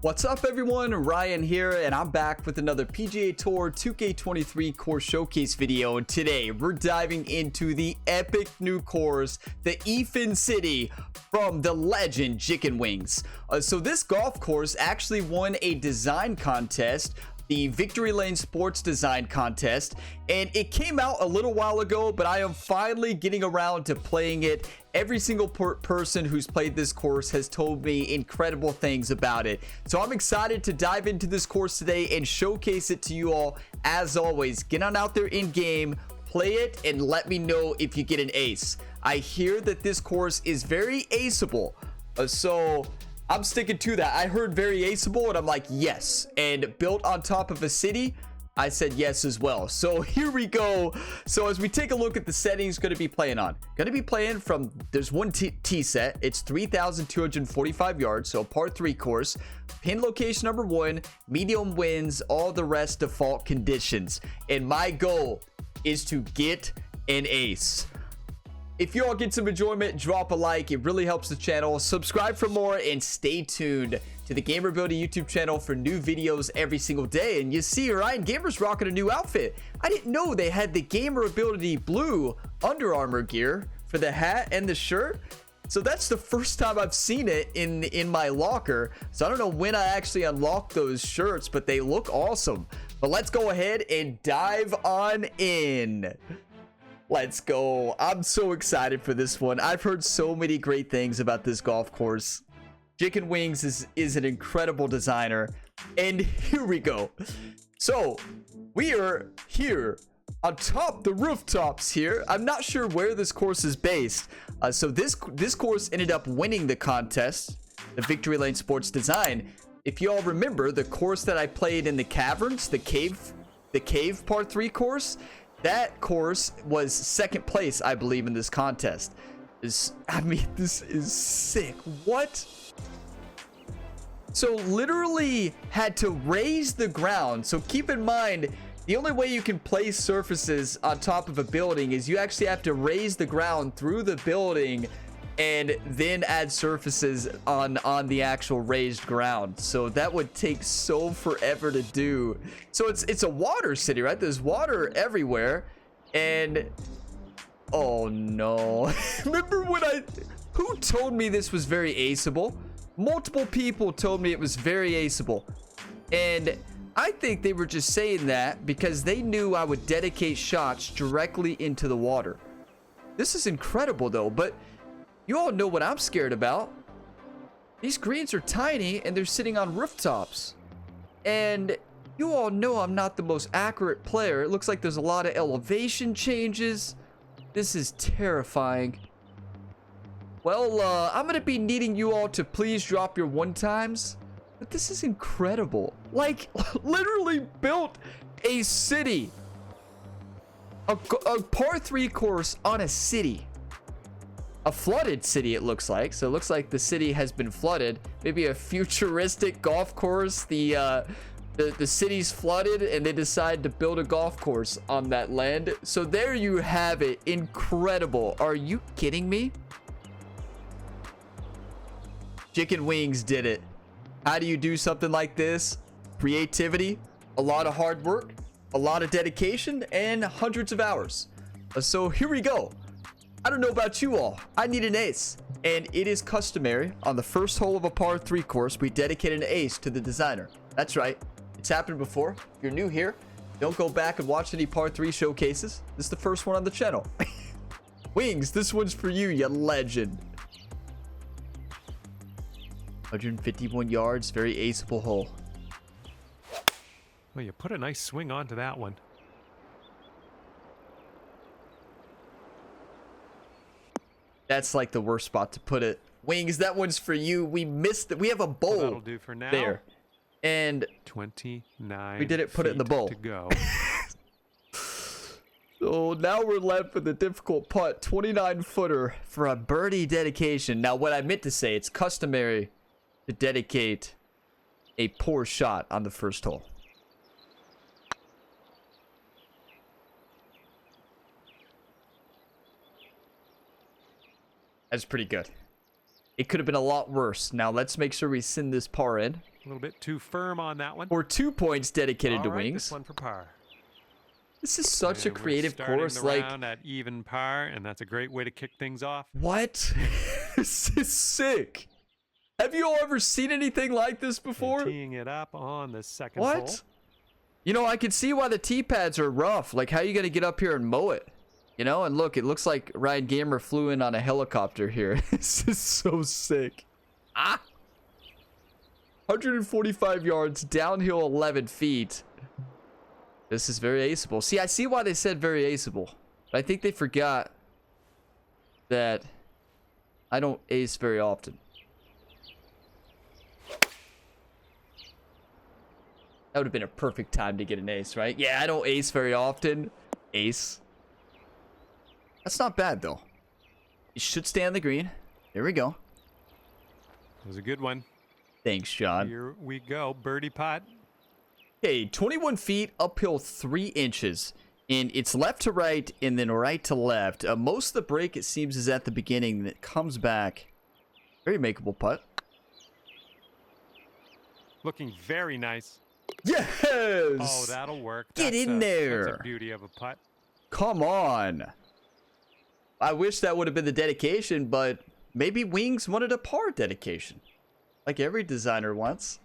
What's up everyone, Ryan here, and I'm back with another PGA Tour 2K23 course showcase video. And today we're diving into the epic new course, the Ean City, from the legend Chicken Wings. So this golf course actually won a design contest, the Victory Lane Sports Design Contest, and it came out a little while ago, but I am finally getting around to playing it. Every single person who's played this course has told me incredible things about it. So I'm excited to dive into this course today and showcase it to you all. As always, get on out there in game, play it, and let me know if you get an ace. I hear that this course is very aceable, so I'm sticking to that. I heard very aceable and I'm like, yes. And built on top of a city, I said yes as well. So here we go. So as we take a look at the settings, going to be playing from, there's one tee set. It's 3,245 yards, so par 3 course. Pin location number 1, medium winds, all the rest default conditions. And my goal is to get an ace. If you all get some enjoyment, drop a like. It really helps the channel. Subscribe for more and stay tuned to the Gamer Ability YouTube channel for new videos every single day. And you see, Ryan Gamer's rocking a new outfit. I didn't know they had the Gamer Ability blue Under Armour gear for the hat and the shirt. So that's the first time I've seen it in my locker. So I don't know when I actually unlocked those shirts, but they look awesome. But let's go ahead and dive on in. Let's go. I'm so excited for this one. I've heard so many great things about this golf course. Chicken Wings is an incredible designer. And here we go. So we are here on top the rooftops here. I'm not sure where this course is based. So this course ended up winning the contest, the Victory Lane Sports Design. If you all remember the course that I played in the caverns, the cave par 3 course, that course was second place, I believe, in this contest. I mean, this is sick. What? So literally had to raise the ground. So keep in mind, the only way you can place surfaces on top of a building is you actually have to raise the ground through the building and then add surfaces on the actual raised ground. So that would take so forever to do. So it's a water city, right? There's water everywhere. And oh no. Remember when who told me this was very aceable? Multiple people told me it was very aceable. And I think they were just saying that because they knew I would dedicate shots directly into the water. This is incredible though, but you all know what I'm scared about. These greens are tiny and they're sitting on rooftops. And you all know I'm not the most accurate player. It looks like there's a lot of elevation changes. This is terrifying. Well, I'm going to be needing you all to please drop your one times. But this is incredible. Like, literally built a city. A par 3 course on a city. A flooded city, it looks like. So it looks like the city has been flooded. Maybe a futuristic golf course. The city's flooded and they decide to build a golf course on that land. So there you have it. Incredible. Are you kidding me? Chicken Wings did it. How do you do something like this? Creativity, a lot of hard work, a lot of dedication, and hundreds of hours. So here we go. I don't know about you all. I need an ace. And it is customary on the first hole of a par 3 course, we dedicate an ace to the designer. That's right. It's happened before. If you're new here, don't go back and watch any par 3 showcases. This is the first one on the channel. Wings, this one's for you, you legend. 151 yards, very aceable hole. Well, you put a nice swing onto that one. That's like the worst spot to put it. Wings, that one's for you. We missed it. We have a bowl that'll do for now. There. And 29 we didn't put it in the bowl to go. So now we're left with a difficult putt, 29 footer for a birdie dedication. Now what I meant to say, it's customary to dedicate a poor shot on the first hole. That's pretty good. It could have been a lot worse. Now let's make sure we send this par in. A little bit too firm on that one. For 2 points dedicated to All right, wings. this one for par. This is such a And we're creative starting course. the Like, round at even par, and that's a great way to kick things off. what? This is sick. Have you all ever seen anything like this before? And teeing it up on the second What? hole. You know, I can see why the tee pads are rough. Like, how are you going to get up here and mow it? You know, and look, it looks like Ryan Gamer flew in on a helicopter here. This is so sick. 145 yards, downhill 11 feet. This is very aceable. See, I see why they said very aceable. But I think they forgot that I don't ace very often. That would have been a perfect time to get an ace, right? Yeah, I don't ace very often. Ace. That's not bad, though. It should stay on the green. There we go. It was a good one. Thanks, John. Here we go. Birdie putt. Okay, 21 feet, uphill 3 inches. And it's left to right and then right to left. Most of the break, it seems, is at the beginning. And it comes back. Very makeable putt. Looking very nice. Yes! Oh, that'll work. Get in there. That's a beauty of a putt. Come on. I wish that would have been the dedication, but maybe Wings wanted a par dedication. Like every designer wants.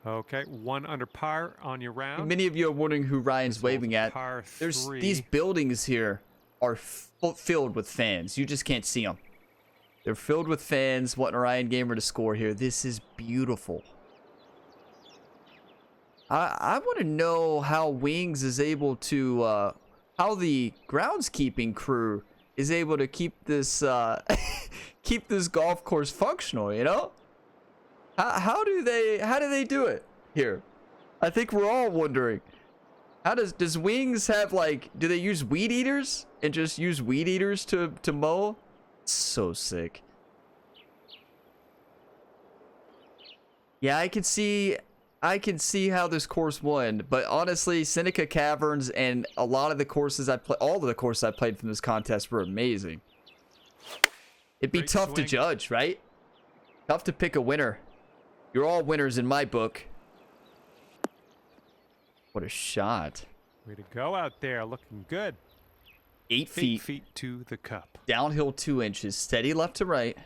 Okay, 1 under par on your round. Many of you are wondering who Ryan's This waving one's at. par There's 3. these buildings here are filled with fans. You just can't see them. They're filled with fans wanting Ryan Gamer to score here. This is beautiful. I want to know how Wings is able to, how the groundskeeping crew is able to keep this, keep this golf course functional. You know, how do they do it here? I think we're all wondering. How does Wings have, like, do they use weed eaters and just use weed eaters to mow? It's so sick. Yeah, I can see how this course won, but honestly, Seneca Caverns and a lot of the courses all of the courses I played from this contest were amazing. It'd be Great tough to swing. judge, right? Tough to pick a winner. You're all winners in my book. What a shot. Way to go out there. Looking good. 8 8 feet, feet to the cup. downhill 2 inches, steady left to right.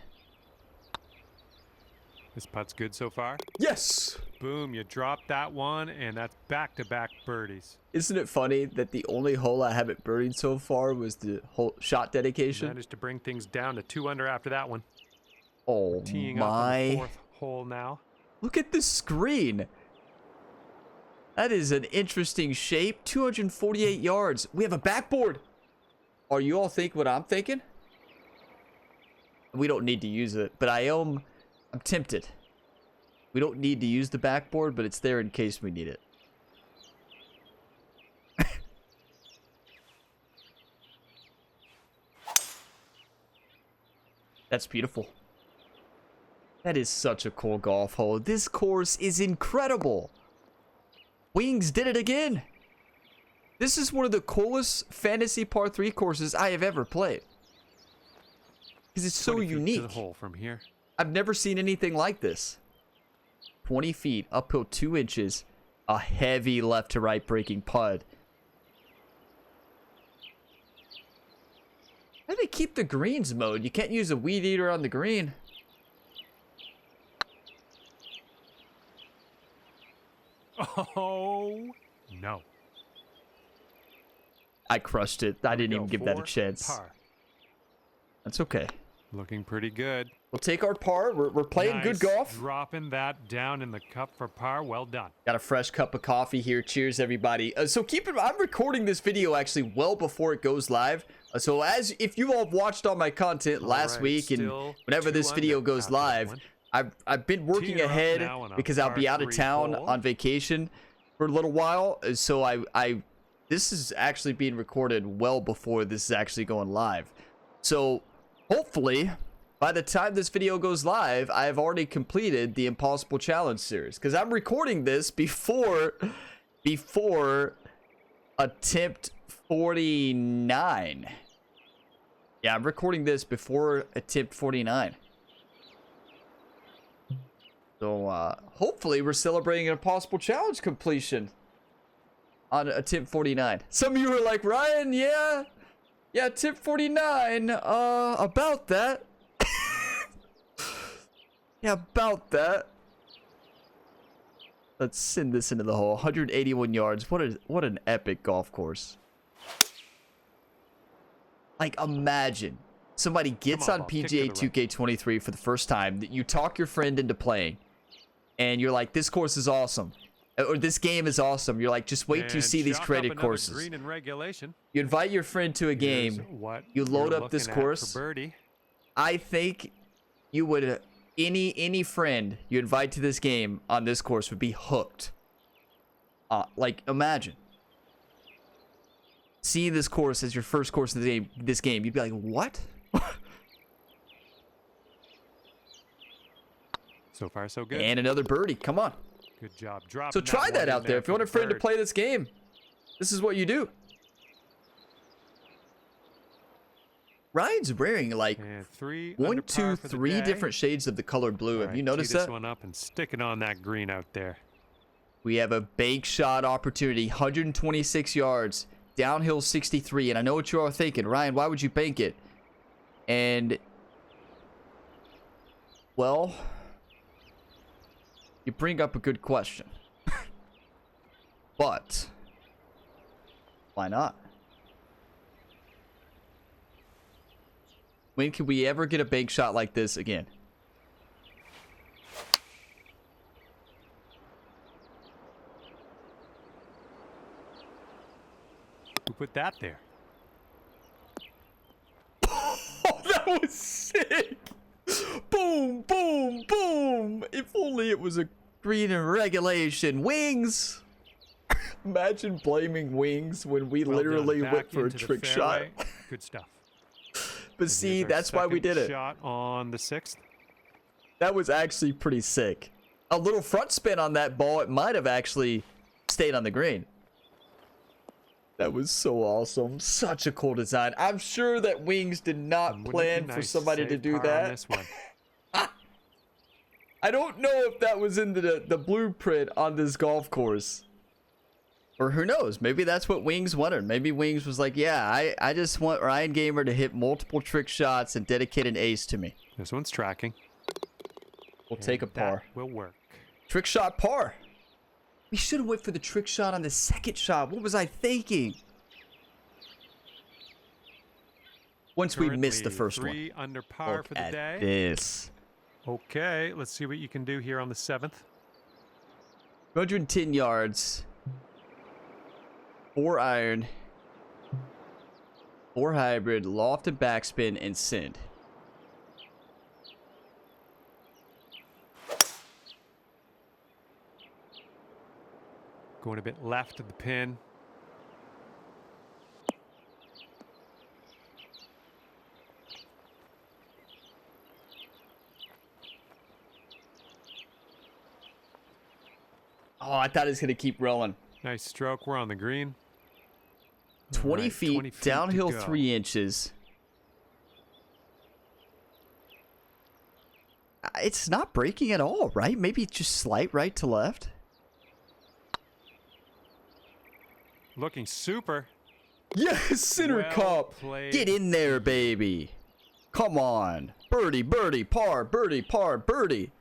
This putt's good so far. Yes! Boom, you dropped that one, and that's back-to-back birdies. Isn't it funny that the only hole I haven't birdied so far was the whole shot dedication? Managed to bring things down to 2 under after that one. Oh Teeing up on the my. 4th hole now. Look at this screen. That is an interesting shape. 248 yards. We have a backboard. Are you all thinking what I'm thinking? We don't need to use it, but I'm tempted. We don't need to use the backboard, but it's there in case we need it. That's beautiful. That is such a cool golf hole. This course is incredible. Wings did it again. This is one of the coolest fantasy par 3 courses I have ever played. Because it's so 20 feet unique. to the hole from here. I've never seen anything like this. 20 feet, uphill 2 inches, a heavy left to right breaking putt. How do they keep the greens mowed? You can't use a weed eater on the green. Oh, no. I crushed it. I didn't Go even give that a for chance. par. That's okay. Looking pretty good. We'll take our par. We're playing good Nice. golf. Dropping that down in the cup for par. Well done. Got a fresh cup of coffee here. Cheers, everybody. So keep in mind, I'm recording this video actually well before it goes live. So if you all have watched all my content last right, week and still whenever 2 this video under goes after that live, one. I've been working Teeing up ahead now on a because I'll be par out of 3 town hole. on vacation for a little while. So this is actually being recorded well before this is actually going live. So hopefully by the time this video goes live, I have already completed the Impossible Challenge series because I'm recording this before attempt 49. Yeah, I'm recording this before attempt 49. So hopefully we're celebrating an impossible challenge completion on attempt 49. Some of you are like, Ryan, yeah, attempt 49, about that. Yeah, about that. Let's send this into the hole. 181 yards. What an epic golf course. Like, imagine somebody gets on PGA 2K23 for the first time, that you talk your friend into playing, and you're like, this course is awesome. Or this game is awesome. You're like, just wait till you see these created courses. Green in regulation. You invite your friend to a game. You load up this course. Birdie. I think you would, any friend you invite to this game on this course would be hooked. Like, imagine. See this course as your first course of this game. You'd be like, what? So far, so good. And another birdie. Come on. Good job. Dropping So try that out there. If you want a friend to play this game, this is what you do. Ryan's wearing like 3 different shades of the color blue. Have you noticed that? This one up and stick it on that green out there. We have a bank shot opportunity. 126 yards. Downhill 63. And I know what you are thinking. Ryan, why would you bank it? And, well, you bring up a good question. But why not? When can we ever get a bank shot like this again? Who put that there? Oh, that was sick! Boom, boom, boom! If only it was a green in regulation. Wings! Imagine blaming Wings when we literally went for a trick shot. Good stuff. But see, that's why we did it. Shot on the 6th. That was actually pretty sick. A little front spin on that ball, it might have actually stayed on the green. That was so awesome. Such a cool design. I'm sure that Wings did not plan for somebody to do that. I don't know if that was in the blueprint on this golf course. Or who knows? Maybe that's what Wings wanted. Maybe Wings was like, yeah, I just want Ryan Gamer to hit multiple trick shots and dedicate an ace to me. This one's tracking. We'll take a par. That will work. Trick shot par. We should have went for the trick shot on the second shot. What was I thinking? Once we missed the first one. 3 under par for the day. This. Okay, let's see what you can do here on the 7th. 210 yards. 4 iron. 4 hybrid. Loft and backspin and send. Going a bit left of the pin. Oh, I thought it was going to keep rolling. Nice stroke. We're on the green. 20 feet, downhill 3 inches. It's not breaking at all, right? Maybe just slight right to left. Looking super. Yes, center cup. Get in there, baby. Come on. Birdie, birdie, par, birdie, par, birdie.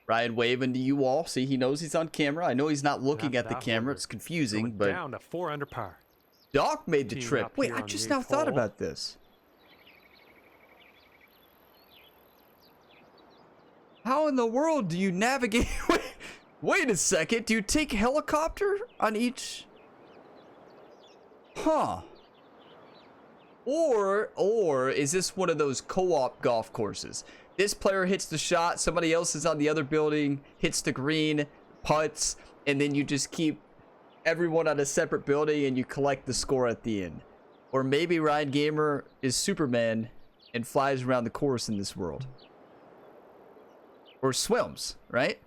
Ryan waving to you all. See, he knows he's on camera. I know he's not looking at the camera. It's confusing, but down to 4 under par. Doc made the trip. Wait, I just now thought about this. How in the world do you navigate? Wait a second. Do you take helicopter on each? Huh. Or is this one of those co-op golf courses? This player hits the shot, somebody else is on the other building, hits the green, putts, and then you just keep everyone on a separate building and you collect the score at the end. Or maybe Ryan Gamer is Superman and flies around the course in this world. Or swims, right?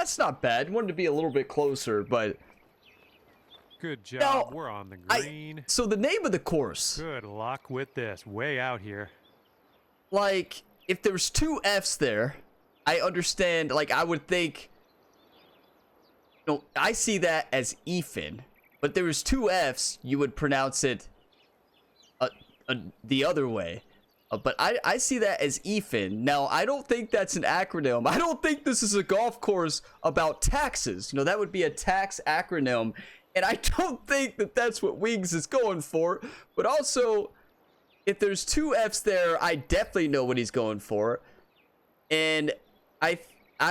that's not bad. Wanted to be a little bit closer, but Good job. Now, We're on the green. so the name of the course, Good luck with this. Way out here. like, if there's two F's there, I understand. Like, I would think, I see that as Ethan, but there was two F's, you would pronounce it the other way. But I see that as Ethan. Now, I don't think that's an acronym. I don't think this is a golf course about taxes. That would be a tax acronym. And I don't think that that's what Wings is going for. But also, if there's two F's there, I definitely know what he's going for. And I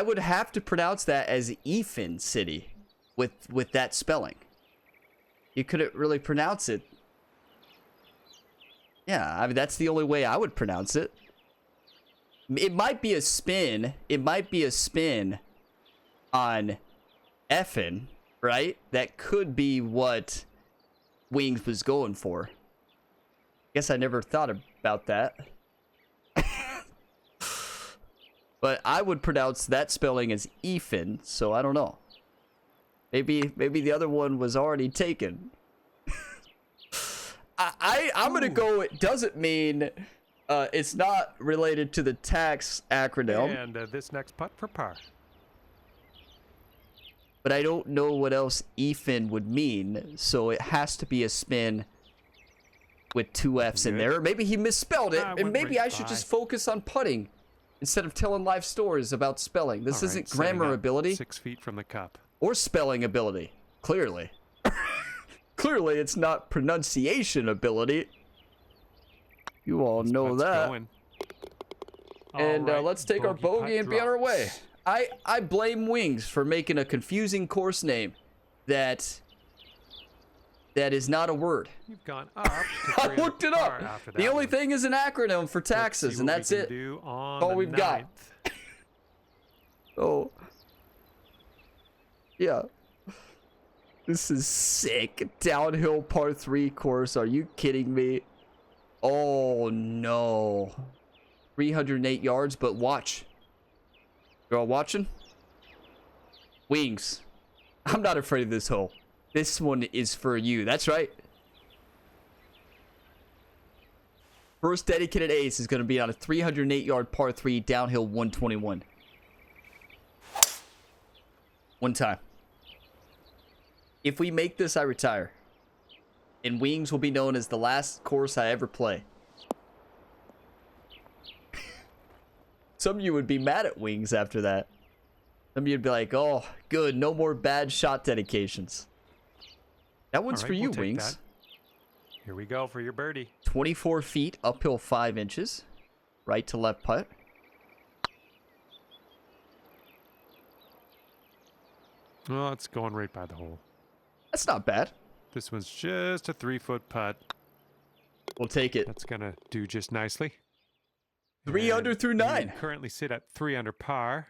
would have to pronounce that as Ean City with that spelling. You couldn't really pronounce it. Yeah, I mean, that's the only way I would pronounce it. It might be a spin. It might be a spin on effin', right? That could be what Wings was going for. Guess I never thought about that. But I would pronounce that spelling as Ethan, so I don't know. Maybe the other one was already taken. I'm gonna go. It doesn't mean it's not related to the tax acronym. And this next putt for par. But I don't know what else Ethan would mean, so it has to be a spin with two F's in there. Or maybe he misspelled it, and maybe I should just focus on putting instead of telling life stories about spelling. This isn't grammar ability. 6 feet from the cup. Or spelling ability. Clearly. Clearly, it's not pronunciation ability. You all know that. Going. And All right, let's take our bogey and be on our way. I blame Wings for making a confusing course name that is not a word. You've gone up. I looked it up. The only thing is an acronym for taxes, and that's it. All we've got. Oh. Yeah. This is sick. Downhill par 3 course. Are you kidding me? Oh, no. 308 yards, but watch. You're all watching? Wings. I'm not afraid of this hole. This one is for you. That's right. First dedicated ace is going to be on a 308-yard par 3 downhill 121. One time. If we make this, I retire. And Wings will be known as the last course I ever play. Some of you would be mad at Wings after that. Some of you would be like, oh, good, no more bad shot dedications. That one's for you, Wings. Here we go for your birdie. 24 feet, uphill 5 inches. Right to left putt. Oh, it's going right by the hole. That's not bad. This one's just a 3-foot putt. We'll take it. That's going to do just nicely. 3 under through 9. You currently sit at 3 under par.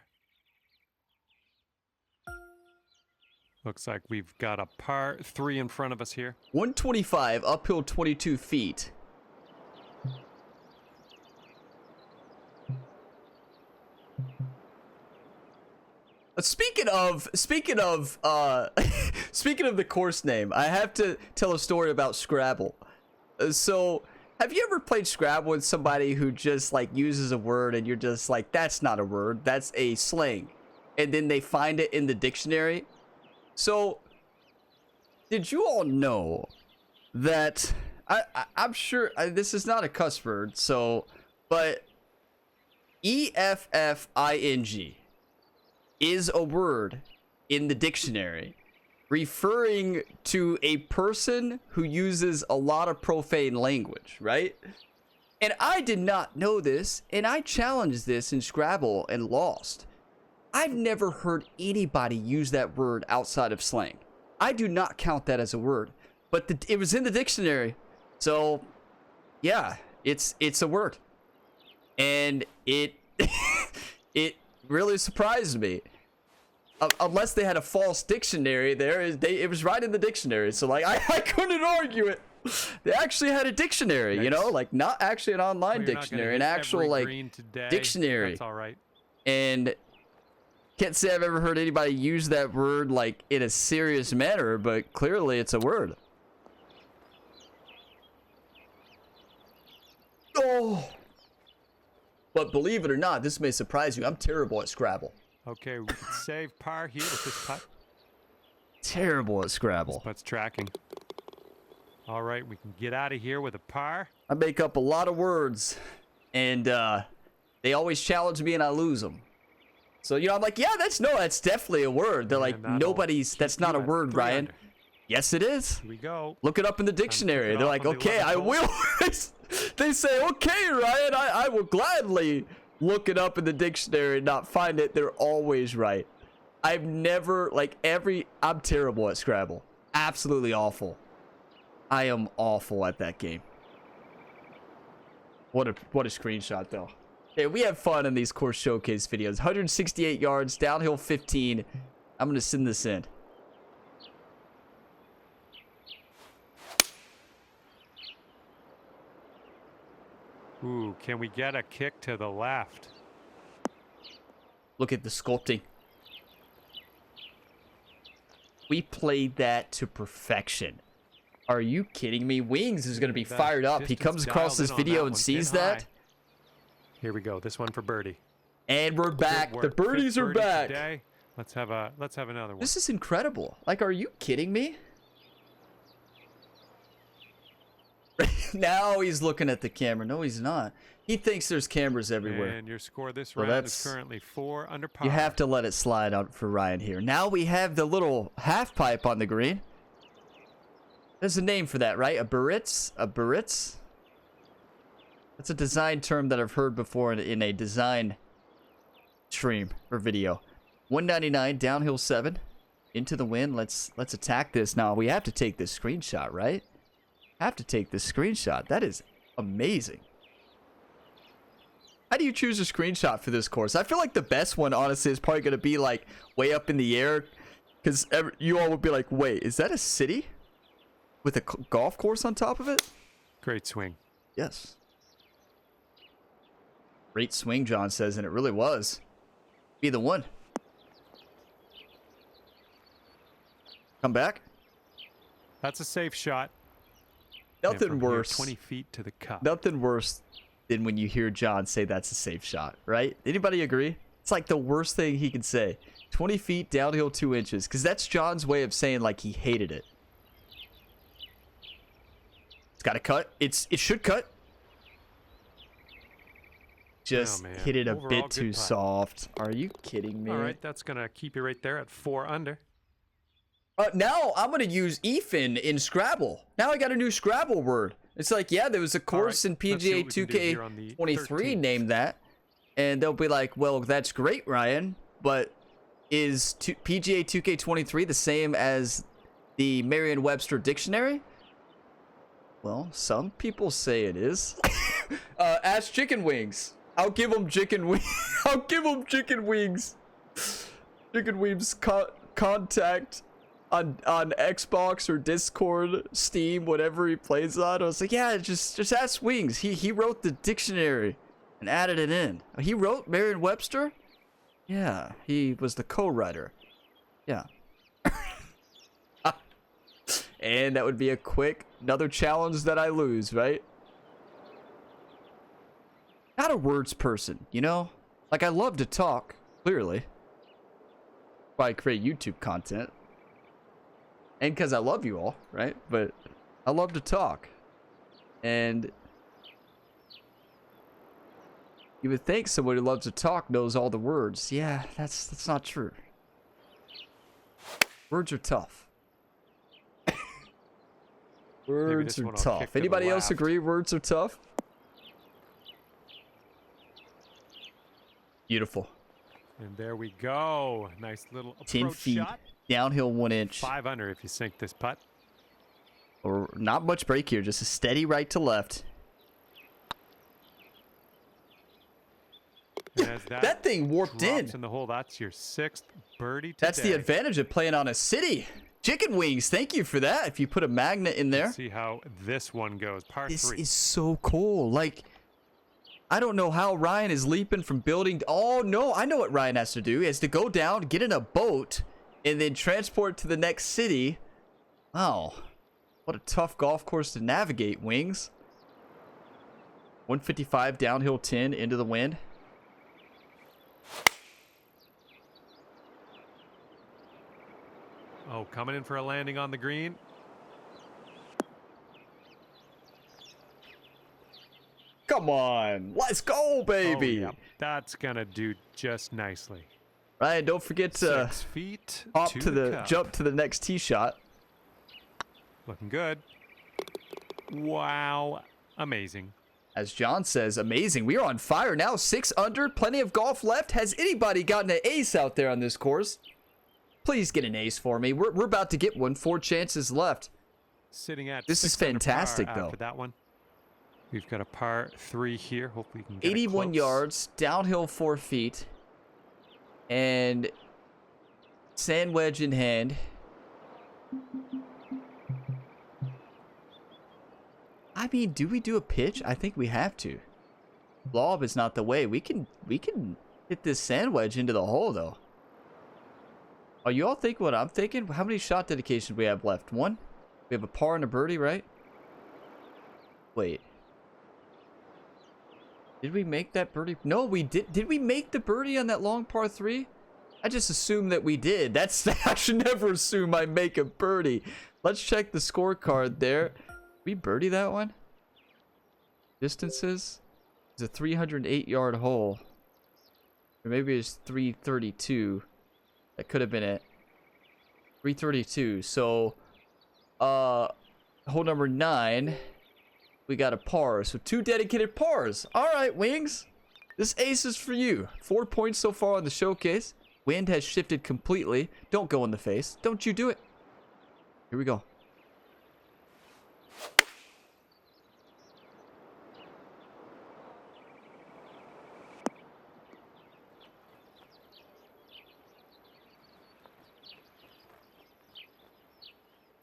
Looks like we've got a par 3 in front of us here. 125, uphill 22 feet. Speaking of the course name, I have to tell a story about Scrabble. So, have you ever played Scrabble with somebody who just like uses a word and you're just like, that's not a word, that's a slang, and then they find it in the dictionary? So, did you all know that I'm sure this is not a cuss word, so, but EFFING is a word in the dictionary referring to a person who uses a lot of profane language, right? And I did not know this, and I challenged this in Scrabble and lost. I've never heard anybody use that word outside of slang. I do not count that as a word, but it was in the dictionary. So, yeah, it's a word. And it it really surprised me. Unless they had a false dictionary there, it was right in the dictionary. So like I couldn't argue it. They actually had a dictionary, you know, like not actually an online dictionary, an actual like dictionary. That's all right. And Can't say I've ever heard anybody use that word like in a serious manner, but clearly it's a word. Oh. But believe it or not, this may surprise you. I'm terrible at Scrabble. Okay, we can save par here with this putt. Terrible at Scrabble. This putt's tracking. All right, we can get out of here with a par. I make up a lot of words, and they always challenge me, and I lose them. So, you know, I'm like, yeah, that's definitely a word. They're like, that's not a word, Ryan. Under. Yes, it is. Here we go. Look it up in the dictionary. They're like, okay, I will. They say, okay, Ryan, I will gladly look it up in the dictionary and not find it. They're always right. I've never, I'm terrible at Scrabble. Absolutely awful. I am awful at that game. What a screenshot, though. Yeah, we have fun in these course showcase videos. 168 yards, downhill 15. I'm going to send this in. Ooh, can we get a kick to the left? Look at the sculpting. We played that to perfection. Are you kidding me? Wings is going to be fired up. He comes across this video and sees that. Here we go. This one for birdie. And we're back. The birdies are back. Today. Let's have another one. This is incredible. Like, are you kidding me? Now he's looking at the camera. No, he's not. He thinks there's cameras everywhere. And your score this round is currently 4 under par. You have to let it slide out for Ryan here. Now we have the little half pipe on the green. There's a name for that, right? A Birdie? A Birdie? That's a design term that I've heard before in a design stream or video. 199, downhill 7, into the wind. Let's attack this. Now we have to take this screenshot, right? Have to take this screenshot. That is amazing. How do you choose a screenshot for this course? I feel like the best one, honestly, is probably going to be like way up in the air, because you all would be like, wait, is that a city with a golf course on top of it? Great swing. Yes. Great swing, John says, and it really was. Be the one. Come back. That's a safe shot. Nothing worse. 20 feet to the cup. Nothing worse than when you hear John say that's a safe shot, right? Anybody agree? It's like the worst thing he could say. 20 feet, downhill 2 inches. Because that's John's way of saying like he hated it. It's got to cut. It should cut. Just hit it a bit too soft. Are you kidding me? All right, that's going to keep you right there at 4 under. Now I'm going to use Ethan in Scrabble. Now I got a new Scrabble word. It's like, yeah, there was a course in PGA 2K23 named that. And they'll be like, well, that's great, Ryan. But is PGA 2K23 the same as the Merriam-Webster dictionary? Well, some people say it is. Ask Chicken Wings. I'll give them chicken wings. I'll give them chicken wings. Chicken Wings contact on Xbox or Discord, Steam, whatever he plays on. I was like, yeah, just ask Wings. He wrote the dictionary and added it in. He wrote Merriam-Webster? Yeah, he was the co-writer. Yeah. And that would be another challenge that I lose, right? Not a words person, you know? Like, I love to talk, clearly. Why I create YouTube content. And because I love you all, right? But I love to talk. And you would think someone who loves to talk knows all the words. Yeah, that's not true. Words are tough. Words are tough. Anybody else agree words are tough? Beautiful. And there we go. Nice little approach 10 feet, shot. Downhill 1 inch. 5 under if you sink this putt. Or not much break here, just a steady right to left. That thing warped in the hole. That's your 6th birdie today. That's the advantage of playing on a city. Chicken Wings, thank you for that. If you put a magnet in there. Let's see how this one goes. Par 3. This is so cool. Like, I don't know how Ryan is leaping from building. Oh, no. I know what Ryan has to do. He has to go down, get in a boat, and then transport to the next city. Wow. What a tough golf course to navigate, Wings. 155 downhill 10 into the wind. Oh, coming in for a landing on the green. Come on. Let's go, baby. Oh, yeah. That's going to do just nicely. Ryan, don't forget to 6 feet hop to the cup. jump to the next tee shot. Looking good. Wow. Amazing. As John says, amazing. We are on fire now. 6 under. Plenty of golf left. Has anybody gotten an ace out there on this course? Please get an ace for me. We're about to get one. 4 chances left. Sitting at This is fantastic, though. After that one. We've got a par 3 here. Hopefully we can get 81 it close. yards. Downhill 4 feet. And sand wedge in hand. I mean, do we do a pitch? I think we have to. Lob is not the way. We can hit this sand wedge into the hole, though. Are you all thinking what I'm thinking? How many shot dedications we have left? 1? We have a par and a birdie, right? Wait. Did we make that birdie? No, we did. Did we make the birdie on that long par 3? I just assumed that we did. I should never assume I make a birdie. Let's check the scorecard there. We birdie that one? Distances? It's a 308-yard hole. Or maybe it's 332. That could have been it. 332. So, hole number 9, we got a par. So 2 dedicated pars. All right, Wings. This ace is for you. 4 points so far on the showcase. Wind has shifted completely. Don't go in the face. Don't you do it. Here we go.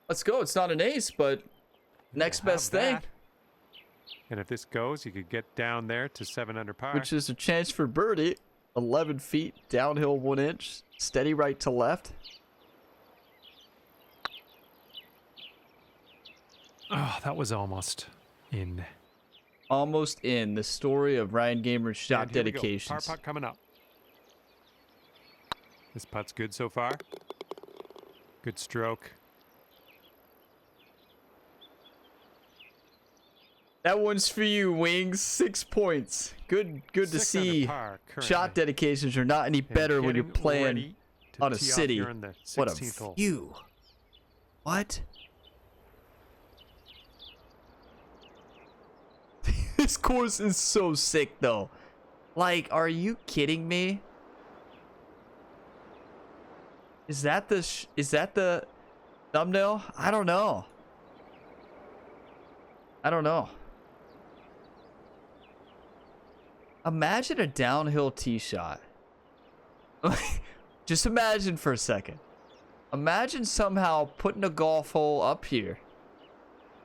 Let's go. It's not an ace, but next best thing. And if this goes, you could get down there to 7 under par. Which is a chance for birdie. 11 feet, downhill 1 inch, steady right to left. Oh, that was almost in. Almost in. The story of Ryan Gamer's shot And here we go. dedications. Par putt coming up. This putt's good so far. Good stroke. That one's for you, Wings. 6 points. Good to 6 see. under par Shot currently. dedications are not any And better when you're getting playing ready to on a tee off city. here in the What a 16th hole. view. What? This course is so sick, though. Like, are you kidding me? Is that the thumbnail? I don't know. I don't know. Imagine a downhill tee shot. Just imagine for a second. Imagine somehow putting a golf hole up here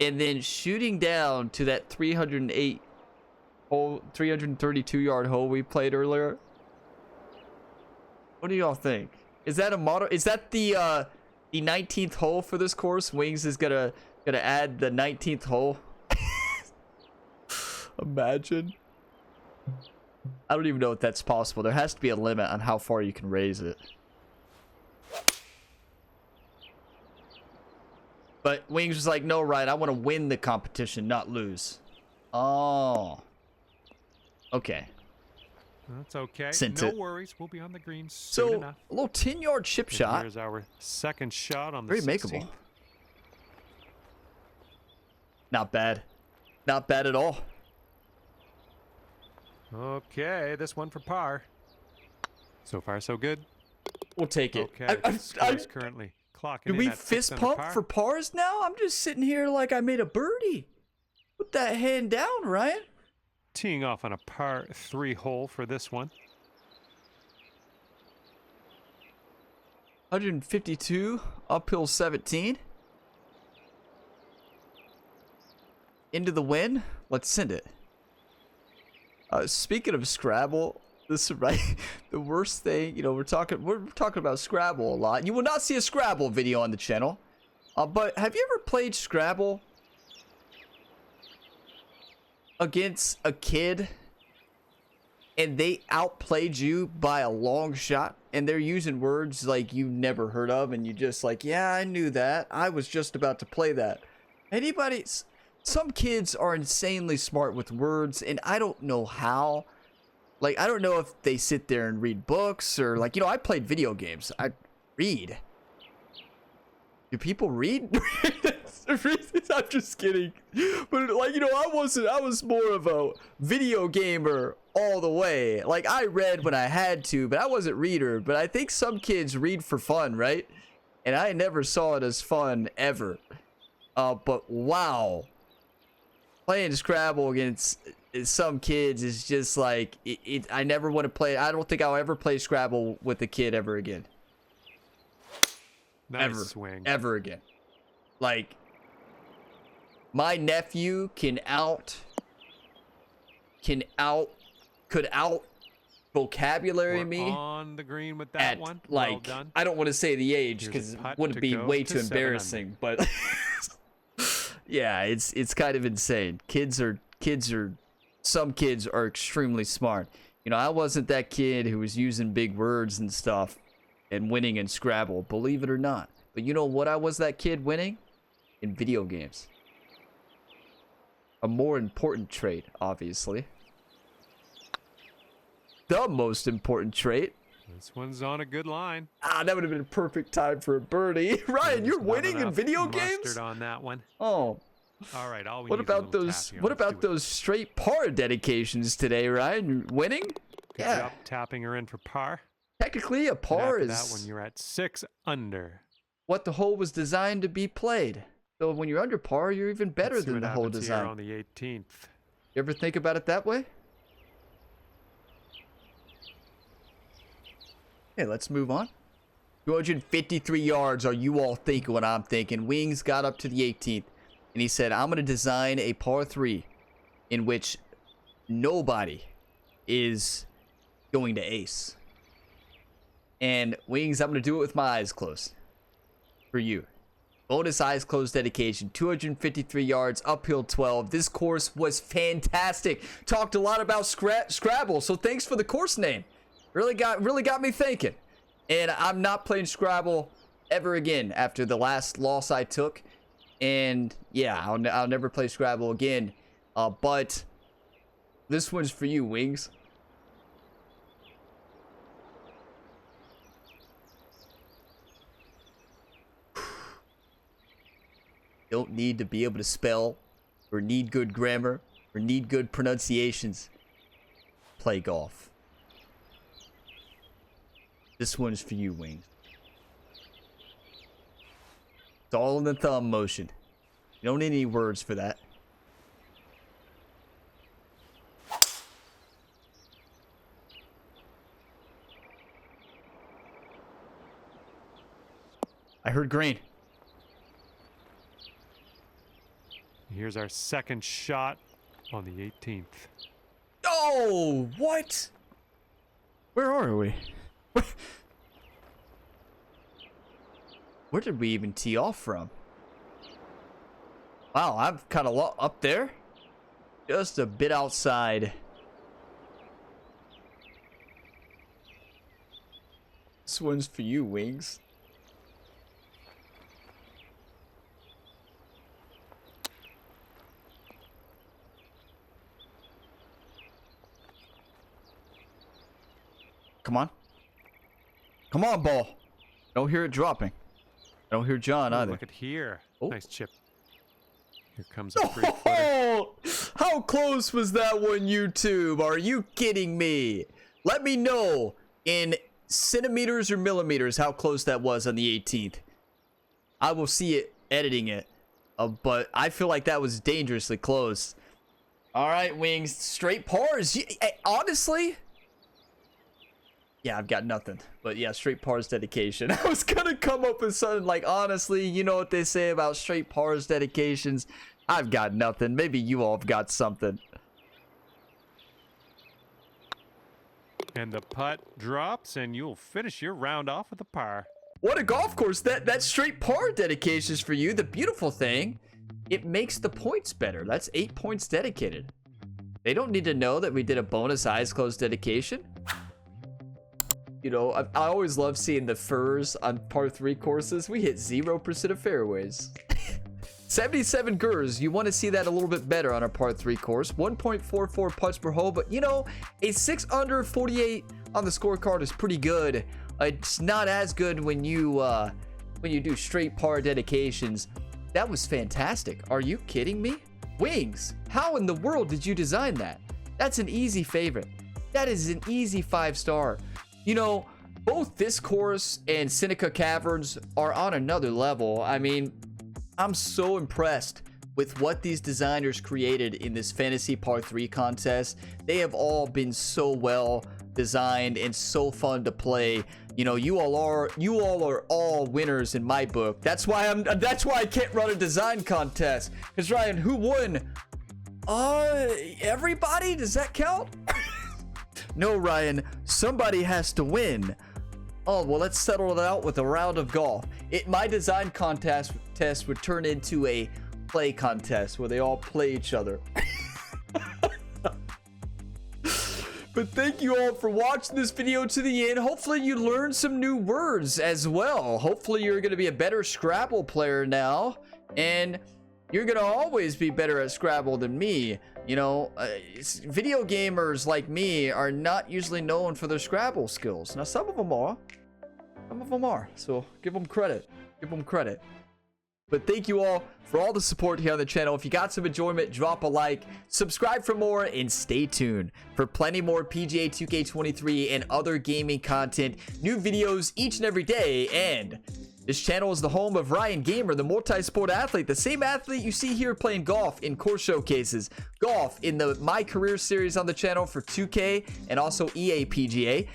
and then shooting down to that 332 yard hole we played earlier. What do y'all think? Is that a model? Is that the 19th hole for this course? Wings is gonna add the 19th hole. Imagine. I don't even know if that's possible. There has to be a limit on how far you can raise it. But Wings was like, no, Ryan, I want to win the competition, not lose. Oh. Okay. That's okay. Sent No it. worries. We'll be on the green soon So, enough. a little 10-yard chip shot. Here's our second shot on the Very 16th. makeable. Not bad. Not bad at all. Okay, this one for par. So far, so good. We'll take it. Okay, the score's currently clocking Do in we at 6 fist under pump par. for pars now? I'm just sitting here like I made a birdie. Put that hand down, Ryan. Teeing off on a par 3 hole for this one. 152, uphill 17. Into the wind. Let's send it. Speaking of Scrabble, this is right. The worst thing, you know, we're talking about Scrabble a lot. You will not see a Scrabble video on the channel. But have you ever played Scrabble against a kid and they outplayed you by a long shot, and they're using words like you never heard of, and you just like, yeah, I knew that. I was just about to play that. Anybody? Some kids are insanely smart with words, and I don't know how. Like, I don't know if they sit there and read books or, like, you know, I played video games. I read. Do people read? I'm just kidding. But, like, you know, I was more of a video gamer all the way. Like, I read when I had to, but I wasn't a reader. But I think some kids read for fun, right? And I never saw it as fun ever. But wow. Playing Scrabble against some kids is just like, I never want to play. I don't think I'll ever play Scrabble with a kid ever again. Nice swing. Ever again. Like, my nephew could out vocabulary me on the green with that one. Like, well done. I don't want to say the age because it wouldn't be way too embarrassing, but yeah, it's kind of insane. Some kids are extremely smart. You know, I wasn't that kid who was using big words and stuff and winning in Scrabble, believe it or not. But you know what? I was that kid winning in video games. A more important trait, obviously. The most important trait. This one's on a good line. That would have been a perfect time for a birdie. Ryan, you're winning in video games? On that one. Oh. All right. What about those straight par dedications today, Ryan? You're winning? Good job tapping her in for par. Technically, a par is that when you're at 6 under. What the hole was designed to be played. So when you're under par, you're even better than the hole design. On the 18th. You ever think about it that way? Hey, let's move on. 253 yards are you all thinking what I'm thinking. Wings got up to the 18th, and he said, I'm going to design a par 3 in which nobody is going to ace. And Wings, I'm going to do it with my eyes closed. For you. Bonus eyes closed dedication. 253 yards, uphill 12. This course was fantastic. Talked a lot about Scrabble, so thanks for the course name. Really got me thinking. And I'm not playing Scrabble ever again after the last loss I took. And yeah, I'll never play Scrabble again. But this one's for you, Wings. Don't need to be able to spell or need good grammar or need good pronunciations. Play golf. This one's for you, Wings. It's all in the thumb motion. You don't need any words for that. I heard green. Here's our second shot on the 18th. Oh, what? Where are we? Where did we even tee off from? Wow, I'm kind of up there. Just a bit outside. This one's for you, Wings. Come on. Come on, ball. Don't hear it dropping. I don't hear John either. Look at here. Oh. Nice chip. Here comes a free footer. How close was that one, YouTube? Are you kidding me? Let me know in centimeters or millimeters how close that was on the 18th. I will see it editing it. But I feel like that was dangerously close. All right, Wings. Straight pars. Honestly... yeah, I've got nothing. But yeah, straight pars dedication. I was gonna come up with something like, honestly, you know what they say about straight pars dedications? I've got nothing. Maybe you all have got something. And the putt drops, and you'll finish your round off with a par. What a golf course. That straight par dedication is for you. The beautiful thing, it makes the points better. That's 8 points dedicated. They don't need to know that we did a bonus eyes closed dedication. You know, I always love seeing the furs on par 3 courses. We hit 0% of fairways. 77 gers. You want to see that a little bit better on a par 3 course. 1.44 putts per hole. But, you know, a 6 under 48 on the scorecard is pretty good. It's not as good when you do straight par dedications. That was fantastic. Are you kidding me? Wings. How in the world did you design that? That's an easy favorite. That is an easy 5-star. You know, both this course and Seneca Caverns are on another level. I mean, I'm so impressed with what these designers created in this fantasy par 3 contest. They have all been so well designed and so fun to play. You know, you all are all winners in my book. That's why I can't run a design contest. Because Ryan, who won? Everybody? Does that count? No, Ryan, somebody has to win. Oh, well, let's settle it out with a round of golf. My design contest would turn into a play contest where they all play each other. But thank you all for watching this video to the end. Hopefully you learned some new words as well. Hopefully you're going to be a better Scrabble player now. And you're going to always be better at Scrabble than me. You know, video gamers like me are not usually known for their Scrabble skills. Now, some of them are. Some of them are. So give them credit. Give them credit. But thank you all for all the support here on the channel. If you got some enjoyment, drop a like, subscribe for more, and stay tuned for plenty more PGA 2K23 and other gaming content, new videos each and every day. And this channel is the home of Ryan Gamer, the multi-sport athlete, the same athlete you see here playing golf in course showcases, golf in the My Career series on the channel for 2K and also EA PGA.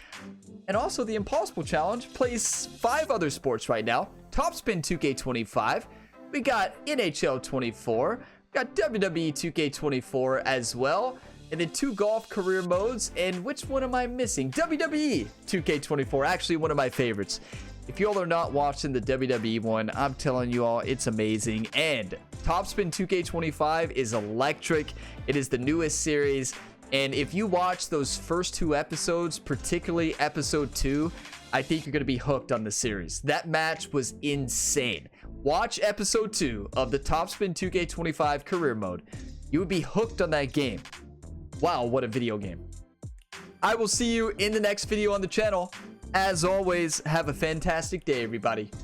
And also the Impossible Challenge plays 5 other sports right now. Topspin 2K25. We got NHL 24. We got WWE 2K24 as well. And then 2 golf career modes. And which one am I missing? WWE 2K24. Actually, one of my favorites. If you all are not watching the WWE one, I'm telling you all, it's amazing. And Topspin 2K25 is electric. It is the newest series. And if you watch those first 2 episodes, particularly episode 2, I think you're going to be hooked on the series. That match was insane. Watch episode 2 of the Topspin 2K25 career mode. You would be hooked on that game. Wow, what a video game. I will see you in the next video on the channel. As always, have a fantastic day, everybody.